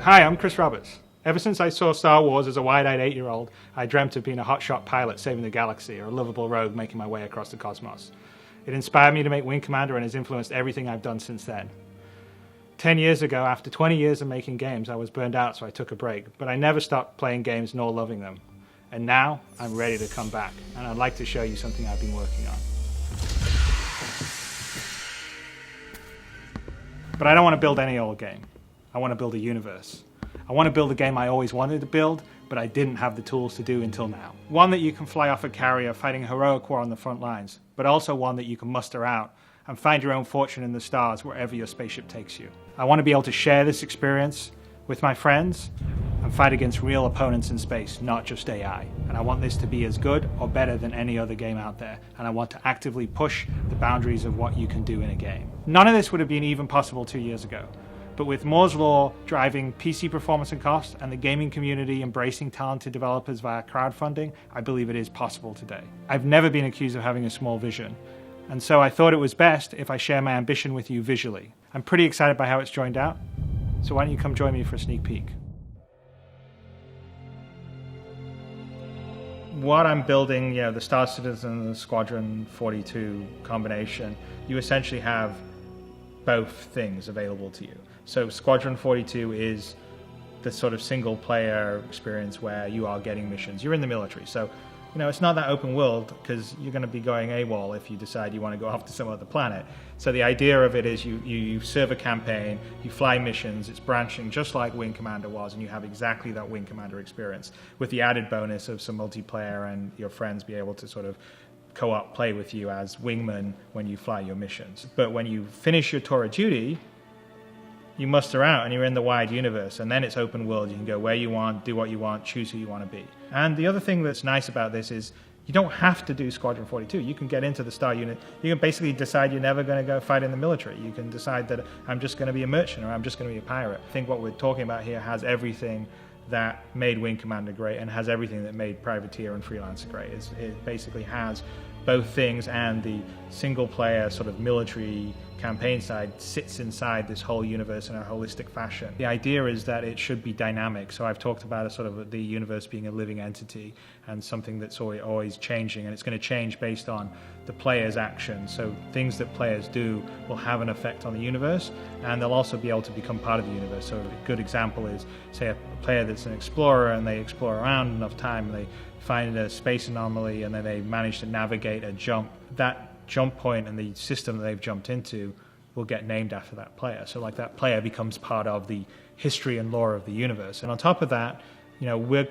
Hi, I'm Chris Roberts. Ever since I saw Star Wars as a wide-eyed 8-year-old, I dreamt of being a hotshot pilot saving the galaxy or a lovable rogue making my way across the cosmos. It inspired me to make Wing Commander and has influenced everything I've done since then. 10 years ago, after 20 years of making games, I was burned out, so I took a break, but I never stopped playing games nor loving them. And now, I'm ready to come back, and I'd like to show you something I've been working on. But I don't want to build any old game. I want to build a universe. I want to build a game I always wanted to build, but I didn't have the tools to do until now. One that you can fly off a carrier fighting a heroic war on the front lines, but also one that you can muster out and find your own fortune in the stars wherever your spaceship takes you. I want to be able to share this experience with my friends and fight against real opponents in space, not just AI. And I want this to be as good or better than any other game out there, and I want to actively push the boundaries of what you can do in a game. None of this would have been even possible 2 years ago. But with Moore's Law driving PC performance and cost and the gaming community embracing talented developers via crowdfunding, I believe it is possible today. I've never been accused of having a small vision, and so I thought it was best if I share my ambition with you visually. I'm pretty excited by how it's joined out, so why don't you come join me for a sneak peek. What I'm building, the Star Citizen and the Squadron 42 combination, you essentially have both things available to you. So Squadron 42 is the sort of single player experience where you are getting missions. You're in the military, so it's not that open world because you're going to be going AWOL if you decide you want to go off to some other planet. So the idea of it is you serve a campaign, you fly missions, it's branching just like Wing Commander was, and you have exactly that Wing Commander experience with the added bonus of some multiplayer and your friends be able to sort of co-op play with you as wingmen when you fly your missions. But when you finish your tour of duty, you muster out and you're in the wide universe, and then it's open world. You can go where you want, do what you want, choose who you want to be. And the other thing that's nice about this is you don't have to do Squadron 42. You can get into the Star Unit. You can basically decide you're never going to go fight in the military. You can decide that I'm just going to be a merchant or I'm just going to be a pirate. I think what we're talking about here has everything that made Wing Commander great and has everything that made Privateer and Freelancer great. It basically has both things, and the single player sort of military campaign side sits inside this whole universe in a holistic fashion. The idea is that it should be dynamic. So I've talked about a sort of the universe being a living entity and something that's always changing, and it's going to change based on the player's actions. So things that players do will have an effect on the universe, and they'll also be able to become part of the universe. So a good example is, say, a player that's an explorer and they explore around enough time and they find a space anomaly and then they manage to navigate a jump. That jump point and the system that they've jumped into will get named after that player. So like that player becomes part of the history and lore of the universe. And on top of that, we're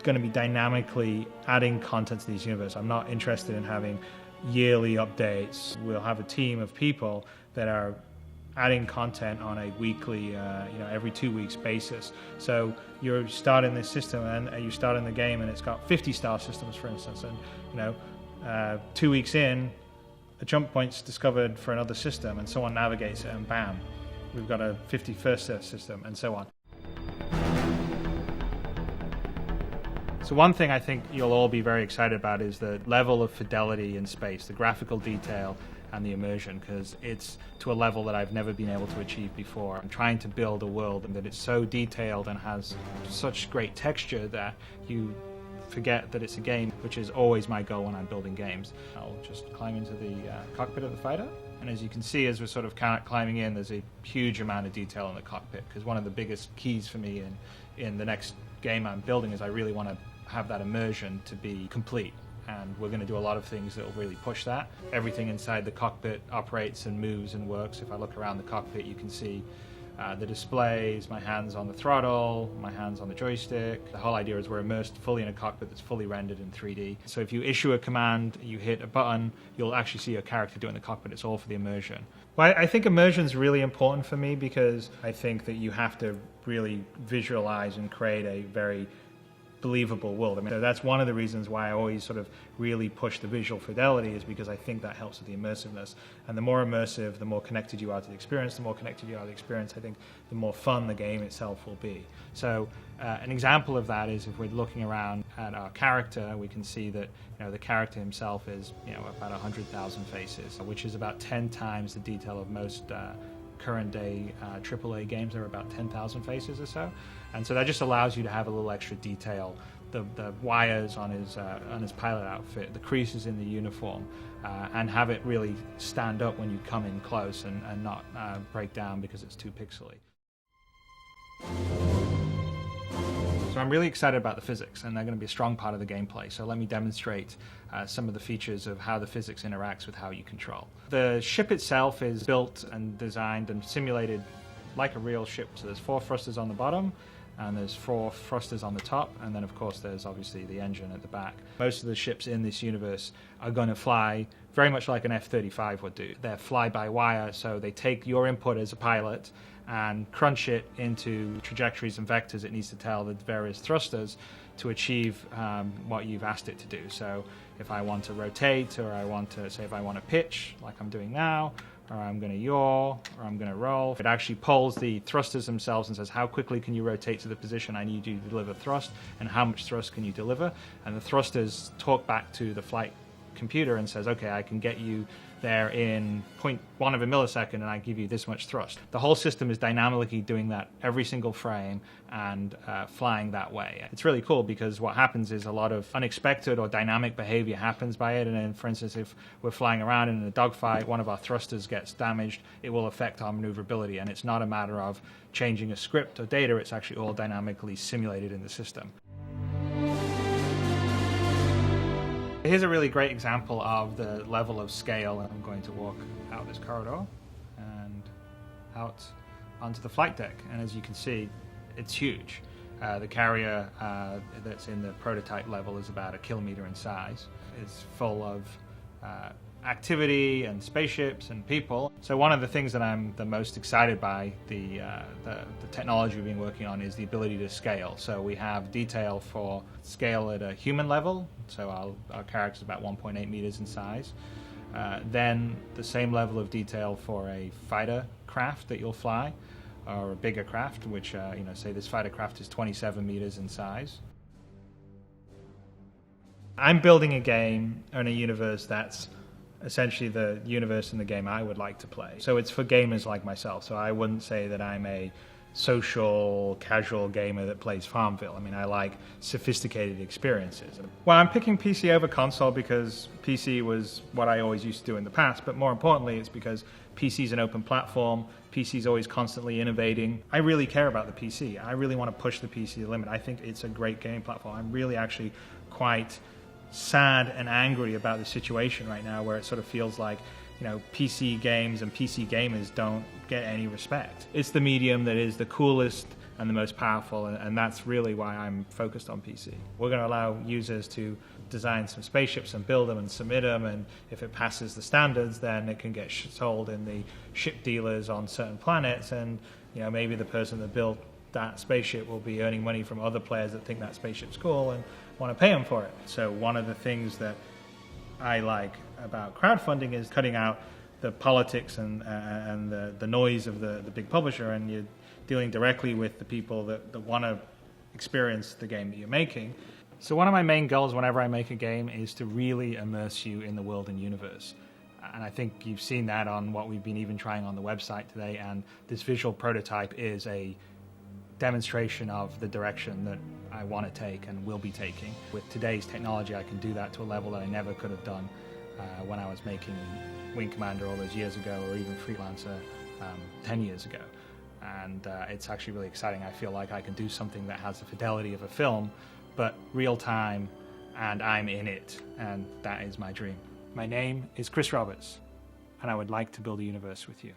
going to be dynamically adding content to this universe. I'm not interested in having yearly updates. We'll have a team of people that are adding content on a weekly, every 2 weeks basis. So you're starting this system and you start in the game and it's got 50 star systems, for instance, and 2 weeks in, a jump point's discovered for another system and someone navigates it and bam, we've got a 51st system and so on. So one thing I think you'll all be very excited about is the level of fidelity in space, the graphical detail and the immersion, because it's to a level that I've never been able to achieve before. I'm trying to build a world and that it's so detailed and has such great texture that you forget that it's a game, which is always my goal when I'm building games. I'll just climb into the cockpit of the fighter, and as you can see, as we're sort of climbing in, there's a huge amount of detail in the cockpit, because one of the biggest keys for me in the next game I'm building is I really want to have that immersion to be complete. And we're going to do a lot of things that will really push that. Everything inside the cockpit operates and moves and works. If I look around the cockpit, you can see the displays, my hands on the throttle, my hands on the joystick. The whole idea is we're immersed fully in a cockpit that's fully rendered in 3D. So if you issue a command, you hit a button, you'll actually see your character doing the cockpit. It's all for the immersion. Well, I think immersion is really important for me because I think that you have to really visualize and create a very believable world. I mean, so that's one of the reasons why I always sort of really push the visual fidelity, is because I think that helps with the immersiveness. And the more immersive, the more connected you are to the experience. The more connected you are to the experience, I think the more fun the game itself will be. So an example of that is if we're looking around at our character, we can see that the character himself is about 100,000 faces, which is about 10 times the detail of most current day AAA games. There are about 10,000 faces or so, and so that just allows you to have a little extra detail. The wires on his pilot outfit, the creases in the uniform, and have it really stand up when you come in close and not break down because it's too pixely. So I'm really excited about the physics, and they're going to be a strong part of the gameplay. So let me demonstrate some of the features of how the physics interacts with how you control. The ship itself is built and designed and simulated like a real ship. So there's 4 thrusters on the bottom, and there's 4 thrusters on the top, and then of course there's obviously the engine at the back. Most of the ships in this universe are going to fly very much like an F-35 would do. They're fly-by-wire, so they take your input as a pilot and crunch it into trajectories and vectors it needs to tell the various thrusters to achieve what you've asked it to do. So if I want to rotate, or I want to, say if I want to pitch, like I'm doing now, or I'm going to yaw, or I'm going to roll, it actually polls the thrusters themselves and says, how quickly can you rotate to the position I need you to deliver thrust, and how much thrust can you deliver? And the thrusters talk back to the flight computer and says, okay, I can get you there in 0.1 of a millisecond, and I give you this much thrust. The whole system is dynamically doing that every single frame and flying that way. It's really cool because what happens is a lot of unexpected or dynamic behavior happens by it. And then, for instance, if we're flying around in a dogfight, one of our thrusters gets damaged, it will affect our maneuverability. And it's not a matter of changing a script or data, it's actually all dynamically simulated in the system. Here's a really great example of the level of scale. I'm going to walk out this corridor and out onto the flight deck. And as you can see, it's huge. The carrier that's in the prototype level is about 1 kilometer in size. It's full of activity and spaceships and people. So one of the things that I'm the most excited by the technology we've been working on is the ability to scale. So we have detail for scale at a human level. So our character is about 1.8 meters in size. Then the same level of detail for a fighter craft that you'll fly, or a bigger craft, which say this fighter craft is 27 meters in size. I'm building a game and a universe that's essentially the universe in the game I would like to play. So it's for gamers like myself. So I wouldn't say that I'm a social, casual gamer that plays Farmville. I mean, I like sophisticated experiences. Well, I'm picking PC over console because PC was what I always used to do in the past, but more importantly, it's because PC is an open platform. PC is always constantly innovating. I really care about the PC. I really want to push the PC to the limit. I think it's a great game platform. I'm really actually quite sad and angry about the situation right now, where it sort of feels like, PC games and PC gamers don't get any respect. It's the medium that is the coolest and the most powerful, and that's really why I'm focused on PC. We're going to allow users to design some spaceships and build them and submit them, and if it passes the standards, then it can get sold in the ship dealers on certain planets, and maybe the person that built that spaceship will be earning money from other players that think that spaceship's cool and want to pay them for it. So one of the things that I like about crowdfunding is cutting out the politics and the noise of the big publisher, and you're dealing directly with the people that want to experience the game that you're making. So one of my main goals whenever I make a game is to really immerse you in the world and universe. And I think you've seen that on what we've been even trying on the website today, and this visual prototype is a demonstration of the direction that I want to take and will be taking. With today's technology, I can do that to a level that I never could have done when I was making Wing Commander all those years ago, or even Freelancer 10 years ago. And it's actually really exciting. I feel like I can do something that has the fidelity of a film, but real time, and I'm in it, and that is my dream. My name is Chris Roberts, and I would like to build a universe with you.